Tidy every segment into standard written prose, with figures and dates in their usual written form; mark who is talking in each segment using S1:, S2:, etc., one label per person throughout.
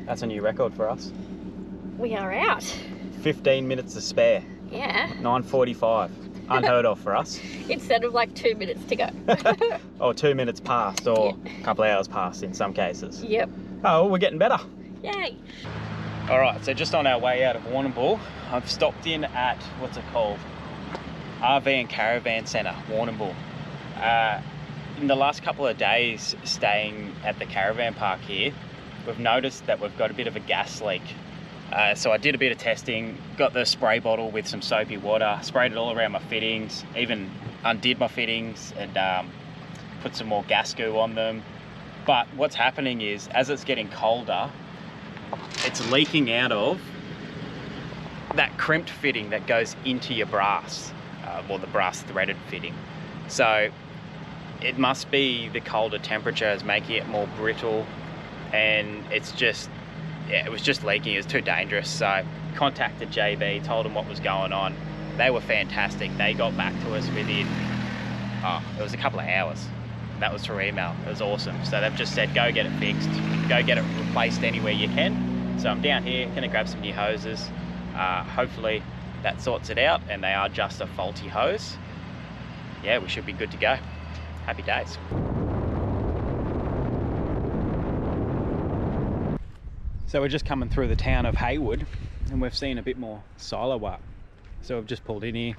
S1: That's a new record for us.
S2: We are out.
S1: 15 minutes to spare.
S2: Yeah.
S1: 9:45. Unheard of for us.
S2: Instead of like 2 minutes to go.
S1: Or 2 minutes past, or a couple of hours past in some cases.
S2: Yep.
S1: Oh, we're getting better.
S2: Yay.
S1: All right, so just on our way out of Warrnambool, I've stopped in at, what's it called? RV and Caravan Centre, Warrnambool. In the last couple of days staying at the caravan park here, we've noticed that we've got a bit of a gas leak. So I did a bit of testing, got the spray bottle with some soapy water, sprayed it all around my fittings, even undid my fittings and put some more gas goo on them. But what's happening is, as it's getting colder, it's leaking out of that crimped fitting that goes into your brass, or the brass threaded fitting. So it must be the colder temperatures making it more brittle, and it's just, yeah, it was just leaking. It was too dangerous. So contacted JB, told them what was going on. They were fantastic. They got back to us within, it was a couple of hours. That was through email. It was awesome. So they've just said, go get it fixed, go get it replaced anywhere you can. So I'm down here, gonna grab some new hoses. Hopefully that sorts it out, and they are just a faulty hose. Yeah, we should be good to go. Happy days. So we're just coming through the town of Haywood, and we've seen a bit more silo work. So we've just pulled in here,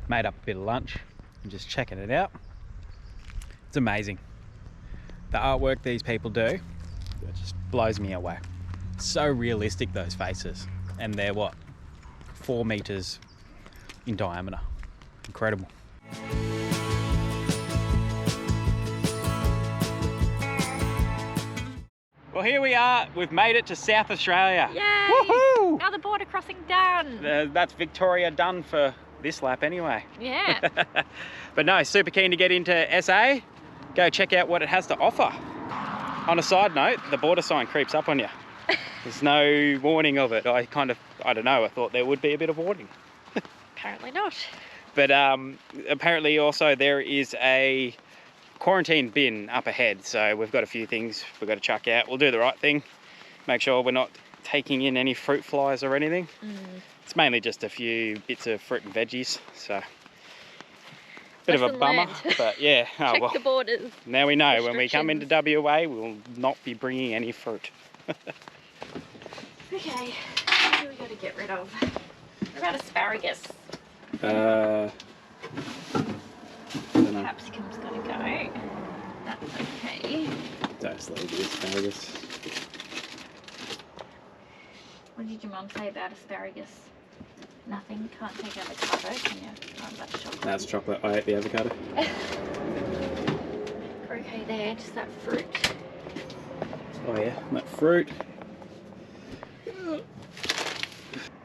S1: made up a bit of lunch, and just checking it out. It's amazing. The artwork these people do, it just blows me away. It's so realistic, those faces. And they're what, 4 meters in diameter. Incredible. Well, here we are. We've made it to South Australia.
S2: Yay!
S1: Woohoo!
S2: Another border crossing done.
S1: That's Victoria done for this lap anyway.
S2: Yeah.
S1: But no, super keen to get into SA. Go check out what it has to offer. On a side note, the border sign creeps up on you. There's no warning of it. I don't know, I thought there would be a bit of warning.
S2: Apparently not.
S1: But apparently also there is a quarantine bin up ahead, so we've got a few things we've got to chuck out. We'll do the right thing, make sure we're not taking in any fruit flies or anything. It's mainly just a few bits of fruit and veggies, so bit of a bummer, but yeah.
S2: Check the borders.
S1: Now we know when we come into WA, we'll not be bringing any fruit.
S2: Okay, what do we got to get rid of? What about asparagus?
S1: I don't know.
S2: Capsicum's got to go. That's okay.
S1: Just leave the asparagus.
S2: What did your mum say about asparagus? Nothing? Can't take out the cover, can you? Oh, that's chocolate.
S1: That's chocolate. I ate the avocado.
S2: Okay there, just that fruit.
S1: Oh yeah, that fruit.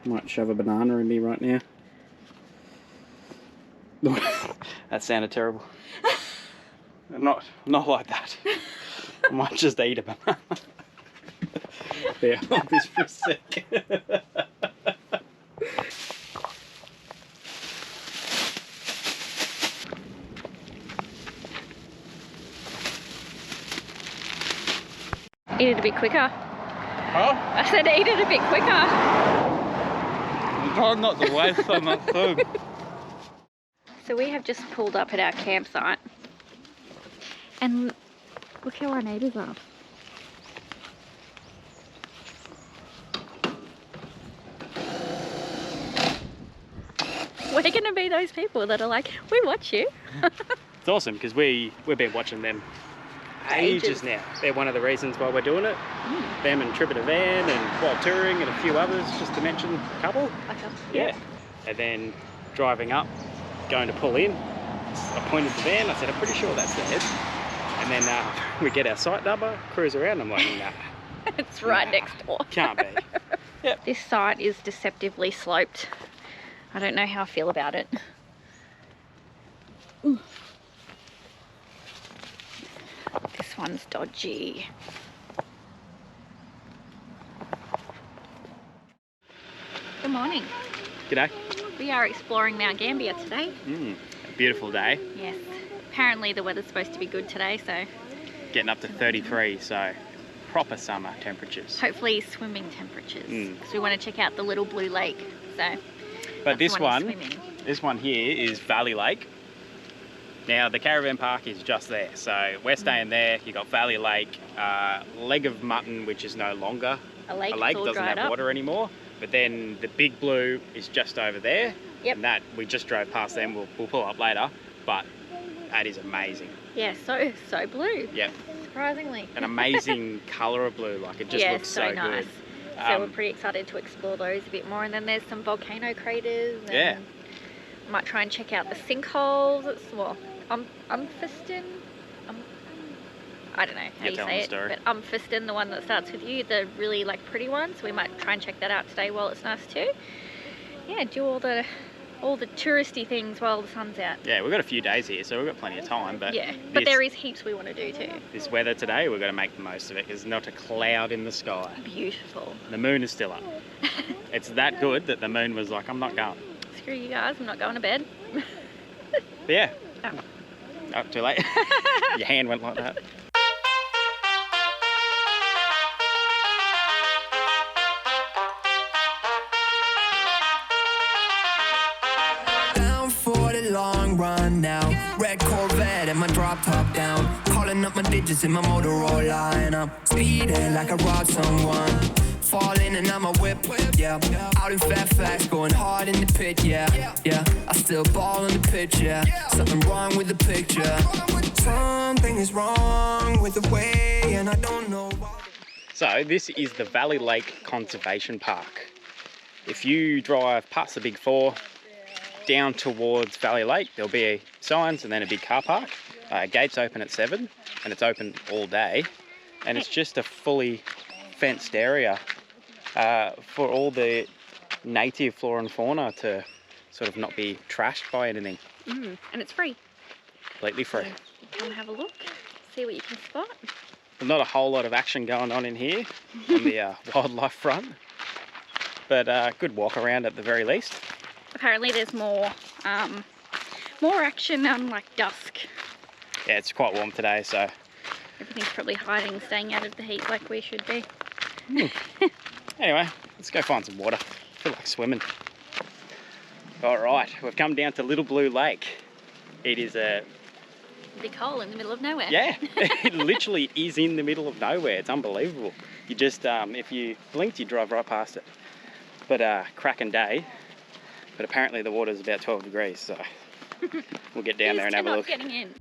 S1: Might shove a banana in me right now. That sounded terrible. Not like that. I might just eat a banana. Yeah, hold this for a sec.
S2: Eat it a bit quicker.
S1: Huh?
S2: I said eat it a bit quicker.
S1: I'm trying not to waste so much food.
S2: So we have just pulled up at our campsite, and look how our neighbours are. We're going to be those people that are like, we watch you.
S1: It's awesome because we've been watching them ages now. They're one of the reasons why we're doing it. Them and Trip in a Van and Wild Touring and a few others, just to mention a couple. Yeah. And then driving up, going to pull in, I pointed the van, I said, I'm pretty sure that's theirs. And then we get our site number, cruise around, I'm like, nah.
S2: It's right next door.
S1: Can't be. Yep.
S2: This site is deceptively sloped. I don't know how I feel about it. Ooh. This one's dodgy. Good morning.
S1: G'day.
S2: We are exploring Mount Gambier today.
S1: A beautiful day.
S2: Yes. Apparently the weather's supposed to be good today, so...
S1: Getting up to 33, so proper summer temperatures.
S2: Hopefully swimming temperatures. So we want to check out the Little Blue Lake. So,
S1: but this one here is Valley Lake. Now the caravan park is just there, so we're staying there. You got Valley Lake, Leg of Mutton, which is no longer
S2: a lake,
S1: doesn't have water anymore. But then the Big Blue is just over there.
S2: Yep.
S1: And that we just drove past them. We'll pull up later, but that is amazing.
S2: Yeah, so blue.
S1: Yep.
S2: Surprisingly.
S1: An amazing colour of blue. Like it just looks so
S2: nice.
S1: good.
S2: So we're pretty excited to explore those a bit more. And then there's some volcano craters. And
S1: yeah.
S2: Might try and check out the sinkholes. It's Umphiston. I don't know how you say it, but Umphiston, the one that starts with U, the really like pretty one. So we might try and check that out today while it's nice too. Yeah, do all the touristy things while the sun's out.
S1: Yeah, we've got a few days here, so we've got plenty of time. But
S2: yeah, but there is heaps we want to do too.
S1: This weather today, we've got to make the most of it. There's not a cloud in the sky.
S2: Beautiful.
S1: The moon is still up. It's that good that the moon was like, I'm not going.
S2: Screw you guys, I'm not going to bed.
S1: But yeah. Oh, too late. Your hand went like that.
S3: Run now, red Corvette and my drop top down, calling up my digits in my Motorola, and I'm speeding like I robbed someone, falling and I'm a whip, yeah, out in Fairfax, going hard in the pit, yeah, I still ball on the pitch, yeah, something wrong with the picture, something is wrong with the way, and I don't know why.
S1: So this is the Valley Lake Conservation Park. If you drive past the Big Four, down towards Valley Lake, there'll be signs and then a big car park. Gates open at 7 and it's open all day, and it's just a fully fenced area for all the native flora and fauna to sort of not be trashed by anything.
S2: And it's free.
S1: Completely free.
S2: So come and have a look, see what you can spot.
S1: Not a whole lot of action going on in here on the wildlife front, but good walk around at the very least.
S2: Apparently there's more action on like dusk.
S1: Yeah, it's quite warm today, so
S2: everything's probably hiding, staying out of the heat like we should be.
S1: Anyway, let's go find some water. I feel like swimming. All right, we've come down to Little Blue Lake. It is a
S2: big hole in the middle of nowhere.
S1: Yeah, it literally is in the middle of nowhere. It's unbelievable. You just, if you blinked, you drive right past it. But cracking day. But apparently the water's about 12 degrees, so we'll get down there and have a look.
S2: Getting in.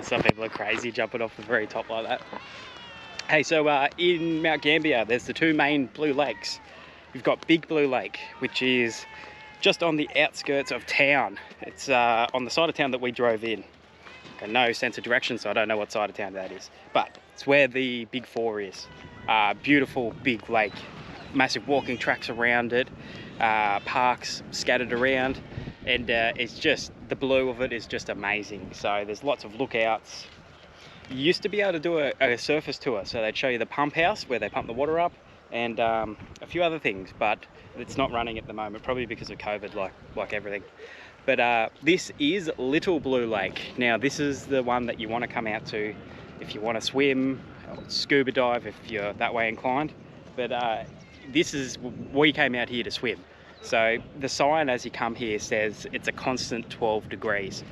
S1: Some people are crazy jumping off the very top like that. Hey, so in Mount Gambier, there's the two main blue lakes. You've got Big Blue Lake, which is just on the outskirts of town. It's on the side of town that we drove in. Got no sense of direction, so I don't know what side of town that is. But it's where the Big Four is. Beautiful big lake, massive walking tracks around it, parks scattered around. And it's just, the blue of it is just amazing. So there's lots of lookouts. You used to be able to do a surface tour, so they'd show you the pump house where they pump the water up, and a few other things, but it's not running at the moment, probably because of COVID, like everything. But this is Little Blue Lake. Now this is the one that you want to come out to if you want to swim, or scuba dive if you're that way inclined. But we came out here to swim. So the sign as you come here says it's a constant 12 degrees.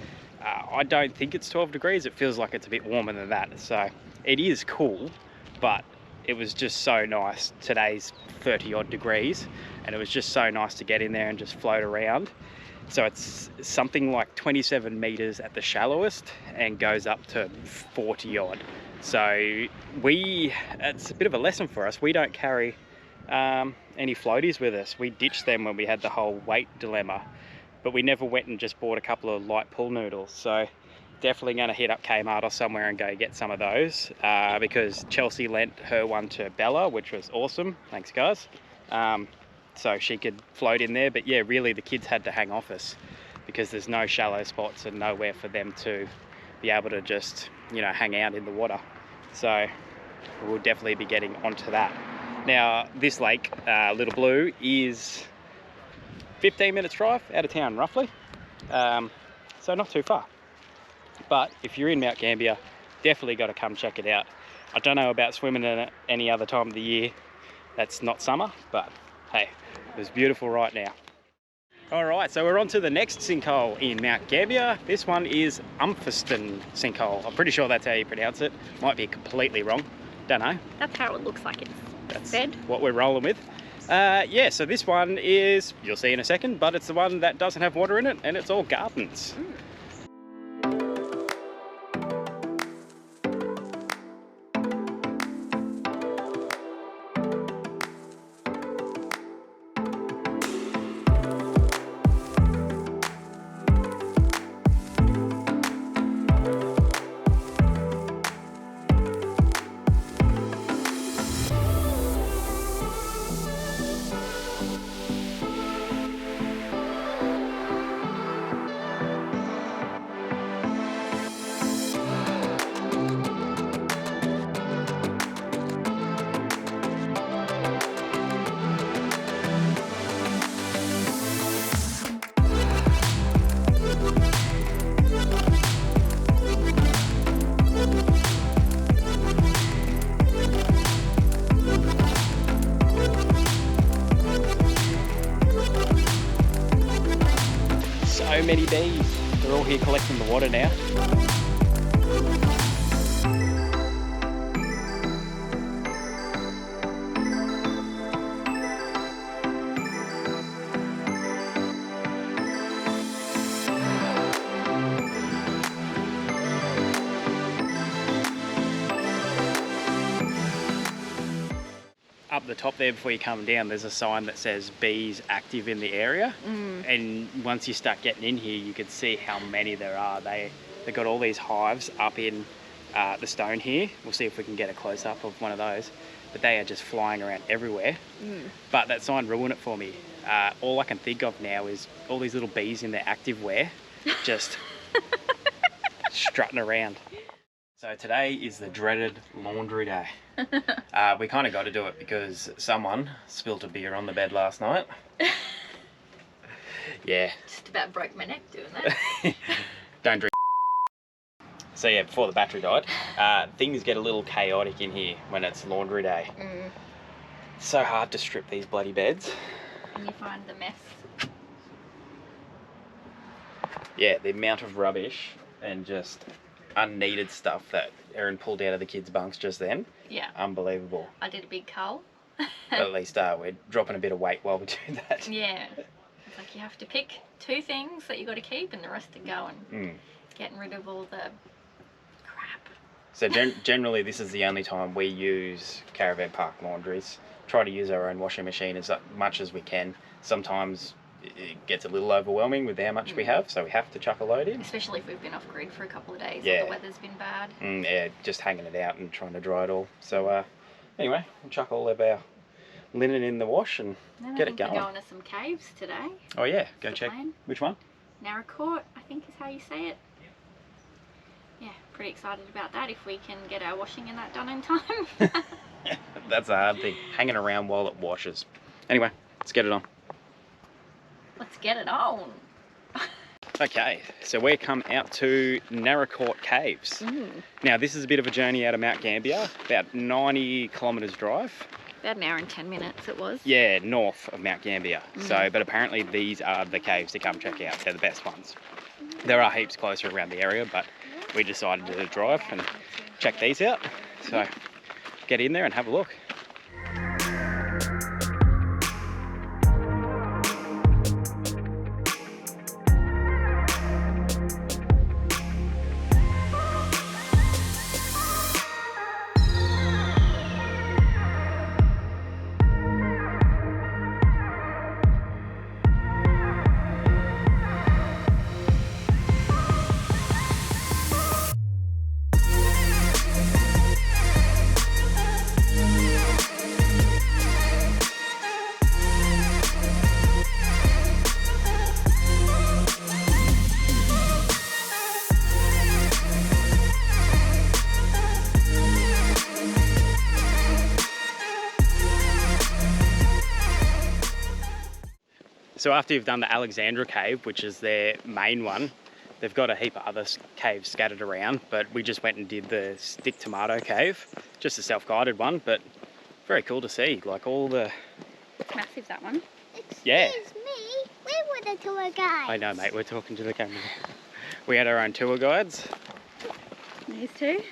S1: I don't think it's 12 degrees. It feels like it's a bit warmer than that. So it is cool, but it was just so nice. Today's 30 odd degrees, and it was just so nice to get in there and just float around. So it's something like 27 meters at the shallowest and goes up to 40 odd. So it's a bit of a lesson for us. We don't carry any floaties with us. We ditched them when we had the whole weight dilemma, but we never went and just bought a couple of light pool noodles. So definitely going to hit up Kmart or somewhere and go get some of those, because Chelsea lent her one to Bella, which was awesome. Thanks, guys. So she could float in there. But yeah, really the kids had to hang off us because there's no shallow spots and nowhere for them to be able to just, you know, hang out in the water. So we'll definitely be getting onto that. Now, this lake, Little Blue, is 15 minutes drive out of town, roughly. So not too far. But if you're in Mount Gambier, definitely got to come check it out. I don't know about swimming in it any other time of the year. That's not summer, but hey, it was beautiful right now. All right, so we're on to the next sinkhole in Mount Gambier. This one is Umphiston Sinkhole. I'm pretty sure that's how you pronounce it. Might be completely wrong. Don't know.
S2: That's how it looks like it's fed.
S1: What we're rolling with. Yeah, so this one is, you'll see in a second, but it's the one that doesn't have water in it, and it's all gardens. So many bees. They're all here collecting the water now. Up the top there before you come down, there's a sign that says bees active in the area. And once you start getting in here, you can see how many there are. They've got all these hives up in the stone here. We'll see if we can get a close-up of one of those. But they are just flying around everywhere. But that sign ruined it for me. All I can think of now is all these little bees in their active wear just strutting around. So today is the dreaded laundry day. We kind of got to do it because someone spilled a beer on the bed last night. Yeah.
S2: Just about broke my neck doing that.
S1: Don't drink. So yeah, before the battery died, things get a little chaotic in here when it's laundry day. It's so hard to strip these bloody beds.
S2: And you find the mess.
S1: Yeah, the amount of rubbish and just unneeded stuff that Erin pulled out of the kids' bunks just then. Yeah. Unbelievable.
S2: I did a big cull.
S1: But at least we're dropping a bit of weight while we do that.
S2: Yeah. It's like you have to pick 2 things that you got to keep and the rest are going. Getting rid of all the crap.
S1: So generally this is the only time we use caravan park laundries. Try to use our own washing machine as much as we can. Sometimes it gets a little overwhelming with how much we have, so we have to chuck a load in.
S2: Especially if we've been off grid for a couple of days,
S1: yeah.
S2: Or the weather's been bad.
S1: Yeah, just hanging it out and trying to dry it all. So anyway, we'll chuck all of our linen in the wash and get it going.
S2: We're going to some caves today.
S1: Oh yeah, go check. Which one?
S2: Narracourt, I think is how you say it. Yeah, pretty excited about that if we can get our washing in that done in time.
S1: That's a hard thing, hanging around while it washes. Anyway, let's get it on.
S2: Let's get it on.
S1: Okay, so we come out to Narracourt Caves. Now this is a bit of a journey out of Mount Gambier, about 90 kilometres drive.
S2: About an hour and 10 minutes it was.
S1: Yeah, north of Mount Gambier. So, but apparently these are the caves to come check out. They're the best ones. There are heaps closer around the area, but we decided to drive and check these out. So get in there and have a look. So after you've done the Alexandra cave, which is their main one, they've got a heap of other caves scattered around, but we just went and did the Stick Tomato cave, just a self-guided one, but very cool to see, like all the...
S2: It's massive, that one.
S1: Yeah.
S4: Excuse me, where were the tour guides?
S1: I know, mate, we're talking to the camera. We had our own tour guides.
S2: These two.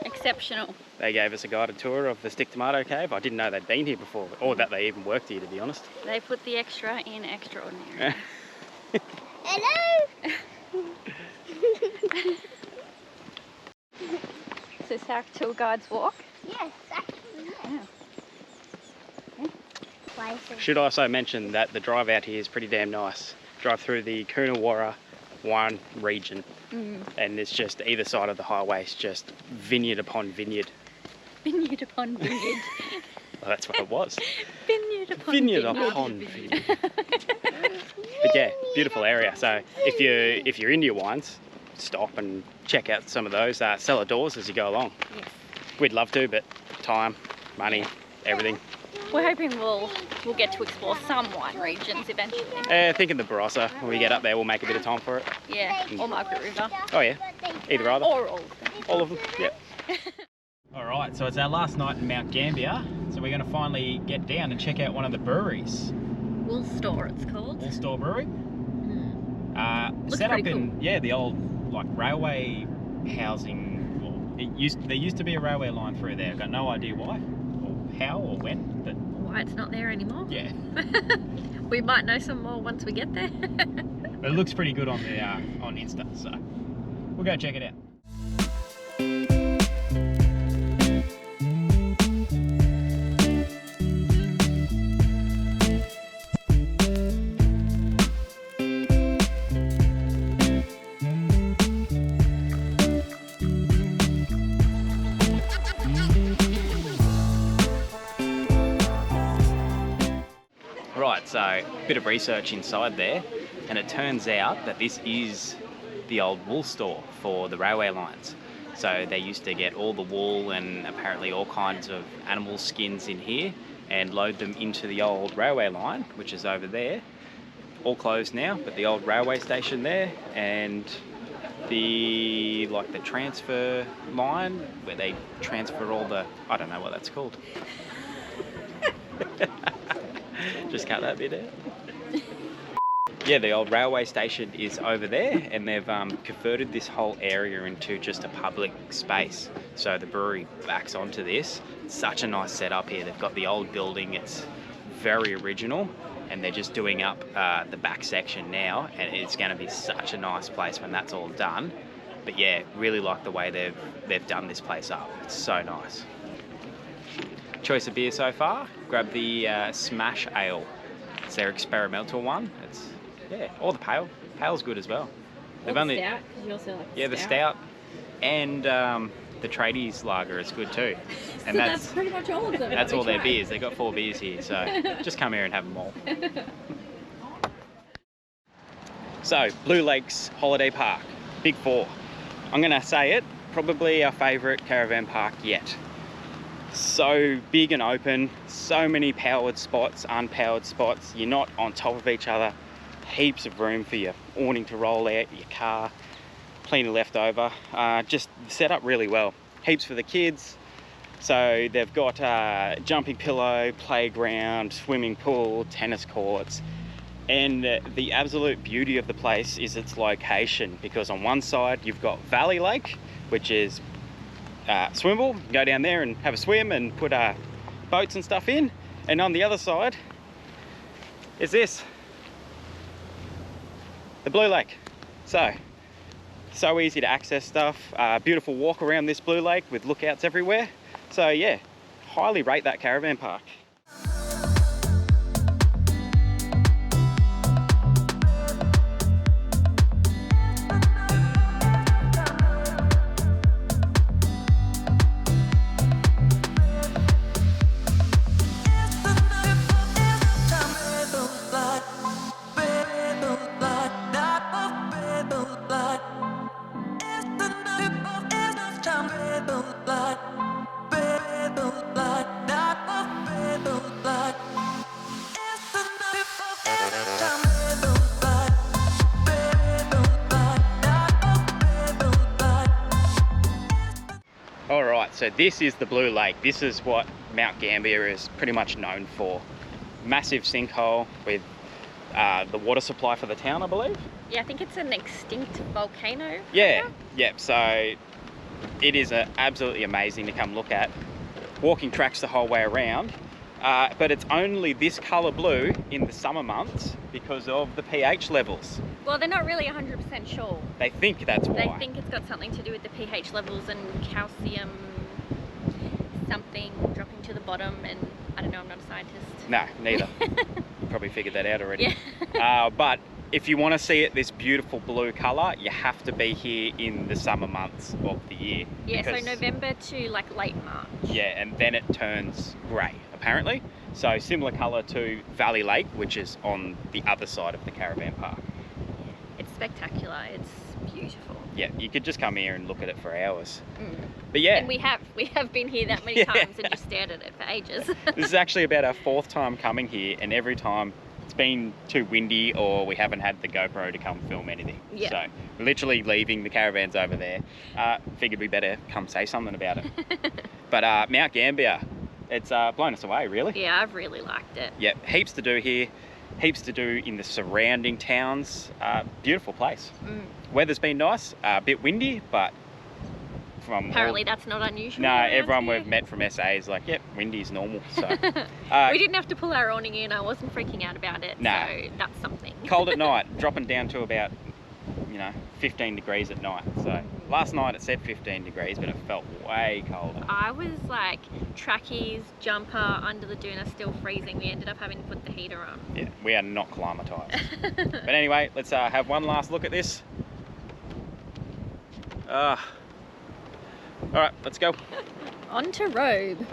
S2: Exceptional.
S1: They gave us a guided tour of the Stick Tomato cave. I didn't know they'd been here before, or that they even worked here, to be honest.
S2: They put the extra in extraordinary.
S4: Hello?
S2: So this is how tour guides walk.
S4: Yes, actually, yes.
S2: Yeah.
S4: Why is it?
S1: Should also mention that the drive out here is pretty damn nice. Drive through the Coonawarra wine region, and it's just either side of the highway is just vineyard upon vineyard.
S2: Vineyard upon vineyard.
S1: Well, that's what it was.
S2: Vineyard upon
S1: Vineyard
S2: vineyard.
S1: upon vineyard. But yeah, beautiful area. So if you're into your wines, stop and check out some of those cellar doors as you go along.
S2: Yes.
S1: We'd love to, but time, money, everything.
S2: We're hoping we'll get to explore some wine regions eventually.
S1: Thinking the Barossa, when we get up there, we'll make a bit of time for it.
S2: Yeah, or Margaret River.
S1: Oh yeah, either either.
S2: Or all of them.
S1: All of them, yep. Alright, so it's our last night in Mount Gambier, so we're going to finally get down and check out one of the breweries.
S2: Wool Store, it's called.
S1: Wool Store Brewery.
S2: Looks
S1: Set up
S2: pretty
S1: in, yeah, the old like railway housing. There used to be a railway line through there. I've got no idea why, or how, or when, but
S2: Why it's not there anymore.
S1: yeah.
S2: We might know some more once we get there.
S1: But it looks pretty good on the on Insta, so we'll go check it out. Right, so a bit of research inside there, and it turns out that this is the old wool store for the railway lines. So they used to get all the wool and apparently all kinds of animal skins in here and load them into the old railway line, which is over there. All closed now, but the old railway station there, and the transfer line where they transfer all the, I don't know what that's called. Just cut that bit out. Yeah, the old railway station is over there, and they've converted this whole area into just a public space. So the brewery backs onto this. It's such a nice setup here. They've got the old building. It's very original, and they're just doing up the back section now, and it's going to be such a nice place when that's all done. But yeah, really like the way they've done this place up. It's so nice. Choice of beer so far, grab the Smash Ale. It's their experimental one. It's, yeah, or the Pale. Pale's good as well.
S2: They've only stout, 'cause you also like
S1: the stout, and the Tradies Lager is good too. And
S2: so that's pretty much all of them.
S1: That's all their beers. They've got 4 beers here, so just come here and have them all. So, Blue Lakes Holiday Park, Big 4. I'm gonna say it, probably our favourite caravan park yet. So big and open, so many powered spots, unpowered spots. You're not on top of each other. Heaps of room for your awning to roll out, your car, plenty left over. Just set up really well. Heaps for the kids. So they've got jumping pillow, playground, swimming pool, tennis courts. And the absolute beauty of the place is its location, because on one side you've got Valley Lake, which is swimmable. Go down there and have a swim and put boats and stuff in, and on the other side is this, the Blue Lake. So easy to access stuff. Beautiful walk around this Blue Lake with lookouts everywhere. So yeah, highly rate that caravan park. so this is the Blue Lake. This is what Mount Gambier is pretty much known for. Massive sinkhole with the water supply for the town, I believe.
S2: Yeah, I think it's an extinct volcano.
S1: Yeah, yeah. So it is absolutely amazing to come look at. Walking tracks the whole way around, but it's only this colour blue in the summer months because of the pH levels.
S2: Well, they're not really 100% sure.
S1: They think that's why.
S2: They think it's got something to do with the pH levels and calcium something dropping to the bottom, and I don't know, I'm not a scientist.
S1: No, neither. You probably figured that out already.
S2: Yeah.
S1: But if you want to see it this beautiful blue colour, you have to be here in the summer months of the year.
S2: Yeah, so November to like late March.
S1: Yeah, and then it turns grey, apparently. So similar colour to Valley Lake, which is on the other side of the caravan park.
S2: It's spectacular, it's beautiful.
S1: Yeah, you could just come here and look at it for hours.
S2: Mm.
S1: But yeah.
S2: And we have been here that many times and just stared at it for ages.
S1: This is actually about our 4th time coming here, and every time it's been too windy or we haven't had the GoPro to come film anything.
S2: Yeah.
S1: So we're literally leaving the caravans over there. Figured we better come say something about it. But Mount Gambier, it's blown us away, really.
S2: Yeah, I've really liked it.
S1: Yeah, heaps to do here, heaps to do in the surrounding towns. Beautiful place.
S2: Mm.
S1: Weather's been nice, a bit windy, but from
S2: apparently that's not unusual.
S1: No, everyone
S2: here.
S1: we've met from SA is like, yep, windy is normal. So
S2: we didn't have to pull our awning in. I wasn't freaking out about it.
S1: No.
S2: So that's something.
S1: Cold at night, dropping down to about 15 degrees at night. So last night it said 15 degrees, but it felt way colder.
S2: I was like trackies, jumper, under the doona, still freezing. We ended up having to put the heater on.
S1: Yeah, we are not climatised. But anyway, let's have one last look at this. All right, let's go.
S2: On to Robe.